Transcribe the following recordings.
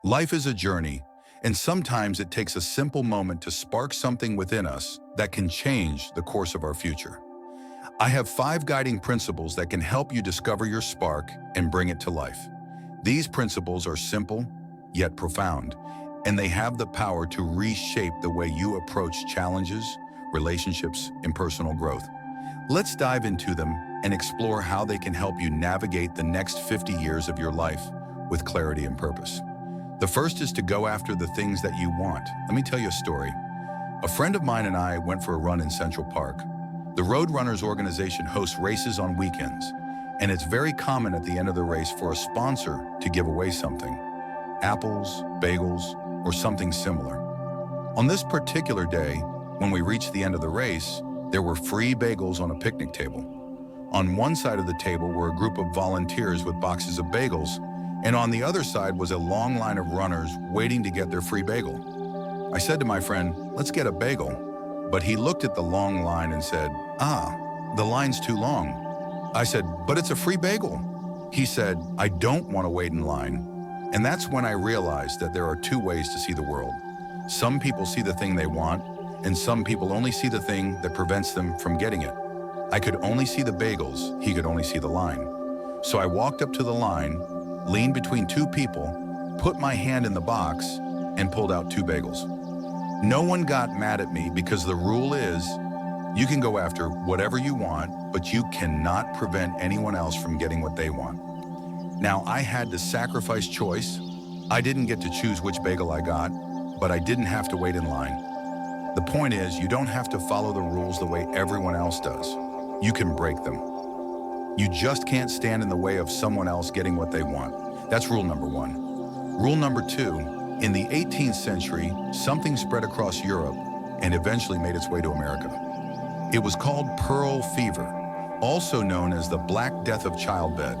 Life is a journey, and sometimes it takes a simple moment to spark something within us that can change the course of our future. I have 5 guiding principles that can help you discover your spark and bring it to life. These principles are simple, yet profound, and they have the power to reshape the way you approach challenges, relationships, and personal growth. Let's dive into them and explore how they can help you navigate the next 50 years of your life with clarity and purpose. The first is to go after the things that you want. Let me tell you a story. A friend of mine and I went for a run in Central Park. The Road Runners organization hosts races on weekends, and it's very common at the end of the race for a sponsor to give away something: apples, bagels, or something similar. On this particular day, when we reached the end of the race, there were free bagels on a picnic table. On one side of the table were a group of volunteers with boxes of bagels, and on the other side was a long line of runners waiting to get their free bagel. I said to my friend, "Let's get a bagel." But he looked at the long line and said, "The line's too long." I said, "But it's a free bagel." He said, "I don't want to wait in line." And that's when I realized that there are 2 ways to see the world. Some people see the thing they want, and some people only see the thing that prevents them from getting it. I could only see the bagels, he could only see the line. So I walked up to the line, leaned between 2 people, put my hand in the box, and pulled out 2 bagels. No one got mad at me because the rule is, you can go after whatever you want, but you cannot prevent anyone else from getting what they want. Now, I had to sacrifice choice. I didn't get to choose which bagel I got, but I didn't have to wait in line. The point is, you don't have to follow the rules the way everyone else does. You can break them. You just can't stand in the way of someone else getting what they want. That's rule number 1. Rule number 2, in the 18th century, something spread across Europe and eventually made its way to America. It was called pearl fever, also known as the Black Death of childbed.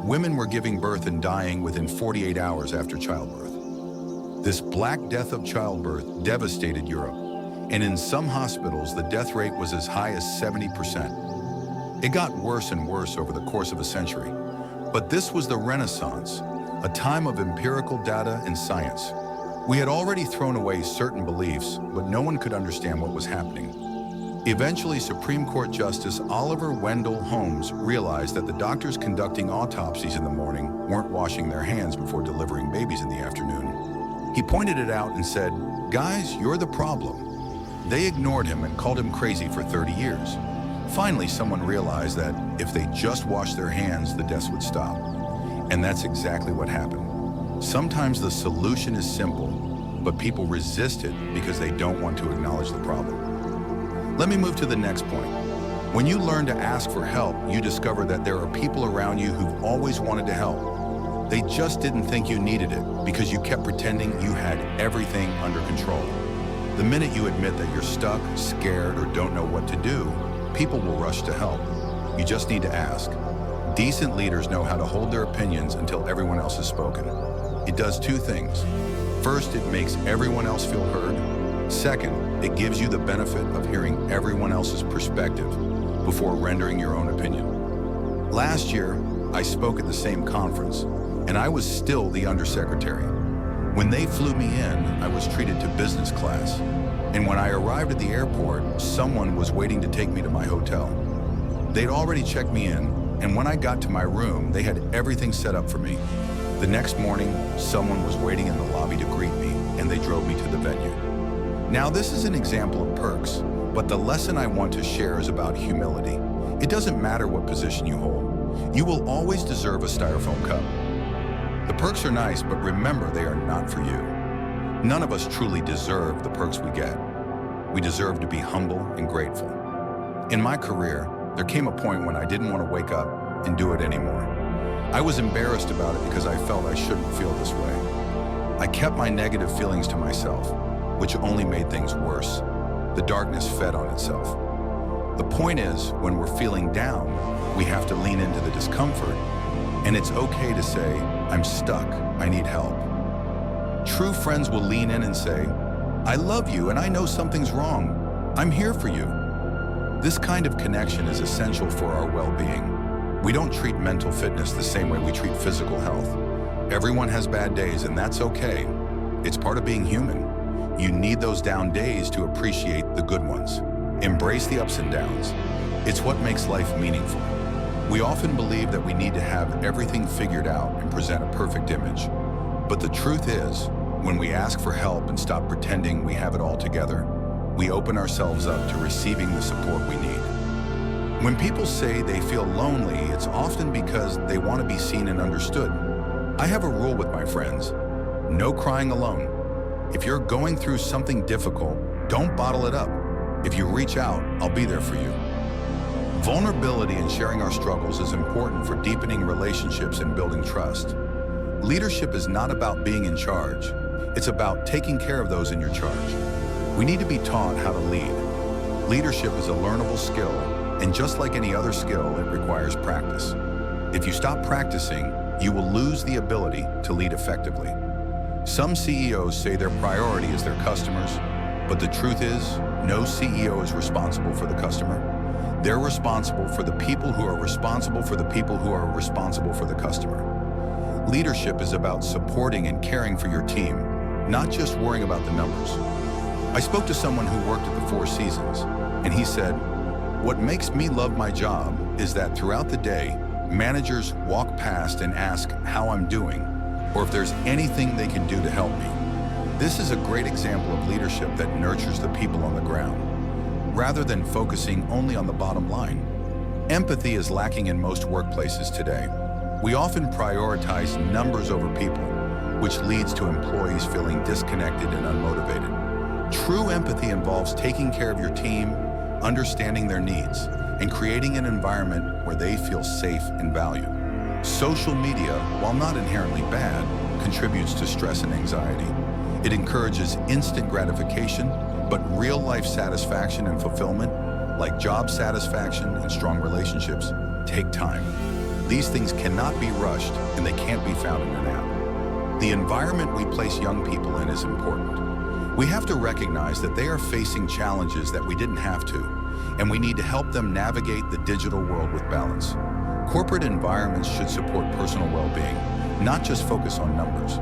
Women were giving birth and dying within 48 hours after childbirth. This Black Death of childbirth devastated Europe, and in some hospitals, the death rate was as high as 70%. It got worse and worse over the course of a century. But this was the Renaissance, a time of empirical data and science. We had already thrown away certain beliefs, but no one could understand what was happening. Eventually, Supreme Court Justice Oliver Wendell Holmes realized that the doctors conducting autopsies in the morning weren't washing their hands before delivering babies in the afternoon. He pointed it out and said, "Guys, you're the problem." They ignored him and called him crazy for 30 years. Finally, someone realized that if they just washed their hands, the deaths would stop. And that's exactly what happened. Sometimes the solution is simple, but people resist it because they don't want to acknowledge the problem. Let me move to the next point. When you learn to ask for help, you discover that there are people around you who've always wanted to help. They just didn't think you needed it because you kept pretending you had everything under control. The minute you admit that you're stuck, scared, or don't know what to do, people will rush to help. You just need to ask. Decent leaders know how to hold their opinions until everyone else has spoken. It does 2 things. First, it makes everyone else feel heard. Second, it gives you the benefit of hearing everyone else's perspective before rendering your own opinion. Last year, I spoke at the same conference, and I was still the undersecretary. When they flew me in, I was treated to business class. And when I arrived at the airport, someone was waiting to take me to my hotel. They'd already checked me in, and when I got to my room, they had everything set up for me. The next morning, someone was waiting in the lobby to greet me, and they drove me to the venue. Now, this is an example of perks, but the lesson I want to share is about humility. It doesn't matter what position you hold. You will always deserve a styrofoam cup. The perks are nice, but remember, they are not for you. None of us truly deserve the perks we get. We deserve to be humble and grateful. In my career, there came a point when I didn't want to wake up and do it anymore. I was embarrassed about it because I felt I shouldn't feel this way. I kept my negative feelings to myself, which only made things worse. The darkness fed on itself. The point is, when we're feeling down, we have to lean into the discomfort, and it's okay to say, "I'm stuck, I need help." True friends will lean in and say, "I love you and I know something's wrong. I'm here for you." This kind of connection is essential for our well-being. We don't treat mental fitness the same way we treat physical health. Everyone has bad days, and that's okay. It's part of being human. You need those down days to appreciate the good ones. Embrace the ups and downs. It's what makes life meaningful. We often believe that we need to have everything figured out and present a perfect image. But the truth is, when we ask for help and stop pretending we have it all together, we open ourselves up to receiving the support we need. When people say they feel lonely, it's often because they want to be seen and understood. I have a rule with my friends: no crying alone. If you're going through something difficult, don't bottle it up. If you reach out, I'll be there for you. Vulnerability and sharing our struggles is important for deepening relationships and building trust. Leadership is not about being in charge. It's about taking care of those in your charge. We need to be taught how to lead. Leadership is a learnable skill, and just like any other skill, it requires practice. If you stop practicing, you will lose the ability to lead effectively. Some CEOs say their priority is their customers, but the truth is, no CEO is responsible for the customer. They're responsible for the people who are responsible for the people who are responsible for the customer. Leadership is about supporting and caring for your team, not just worrying about the numbers. I spoke to someone who worked at the Four Seasons, and he said, "What makes me love my job is that throughout the day, managers walk past and ask how I'm doing, or if there's anything they can do to help me." This is a great example of leadership that nurtures the people on the ground, rather than focusing only on the bottom line. Empathy is lacking in most workplaces today. We often prioritize numbers over people, which leads to employees feeling disconnected and unmotivated. True empathy involves taking care of your team, understanding their needs, and creating an environment where they feel safe and valued. Social media, while not inherently bad, contributes to stress and anxiety. It encourages instant gratification, but real-life satisfaction and fulfillment, like job satisfaction and strong relationships, take time. These things cannot be rushed, and they can't be found in an app. The environment we place young people in is important. We have to recognize that they are facing challenges that we didn't have to, and we need to help them navigate the digital world with balance. Corporate environments should support personal well-being, not just focus on numbers.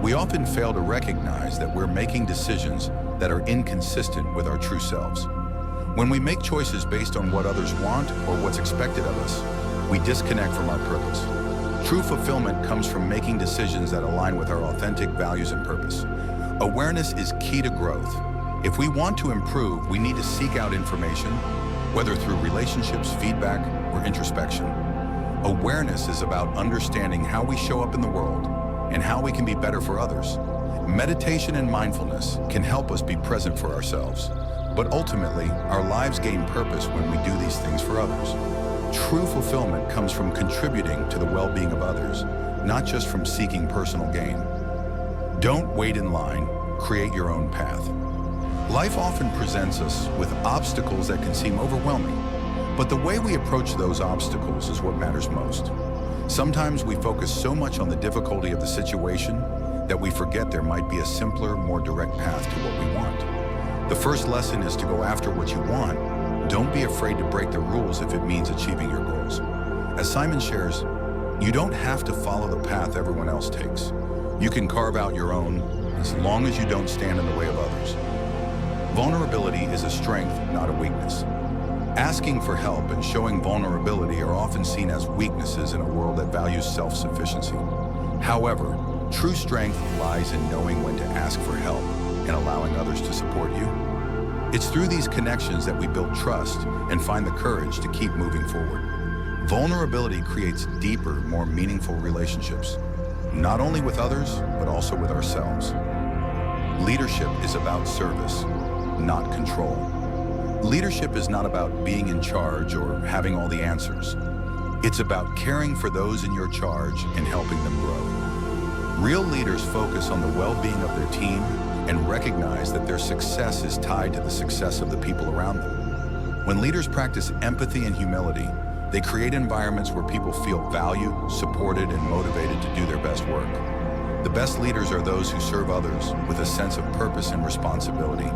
We often fail to recognize that we're making decisions that are inconsistent with our true selves. When we make choices based on what others want or what's expected of us, we disconnect from our purpose. True fulfillment comes from making decisions that align with our authentic values and purpose. Awareness is key to growth. If we want to improve, we need to seek out information, whether through relationships, feedback, or introspection. Awareness is about understanding how we show up in the world and how we can be better for others. Meditation and mindfulness can help us be present for ourselves, but ultimately, our lives gain purpose when we do these things for others. True fulfillment comes from contributing to the well-being of others, not just from seeking personal gain. Don't wait in line, create your own path. Life often presents us with obstacles that can seem overwhelming, but the way we approach those obstacles is what matters most. Sometimes we focus so much on the difficulty of the situation that we forget there might be a simpler, more direct path to what we want. The first lesson is to go after what you want. Don't be afraid to break the rules if it means achieving your goals. As Simon shares, you don't have to follow the path everyone else takes. You can carve out your own, as long as you don't stand in the way of others. Vulnerability is a strength, not a weakness. Asking for help and showing vulnerability are often seen as weaknesses in a world that values self-sufficiency. However, true strength lies in knowing when to ask for help and allowing others to support you. It's through these connections that we build trust and find the courage to keep moving forward. Vulnerability creates deeper, more meaningful relationships, not only with others, but also with ourselves. Leadership is about service, not control. Leadership is not about being in charge or having all the answers. It's about caring for those in your charge and helping them grow. Real leaders focus on the well-being of their team and recognize that their success is tied to the success of the people around them. When leaders practice empathy and humility, they create environments where people feel valued, supported, and motivated to do their best work. The best leaders are those who serve others with a sense of purpose and responsibility,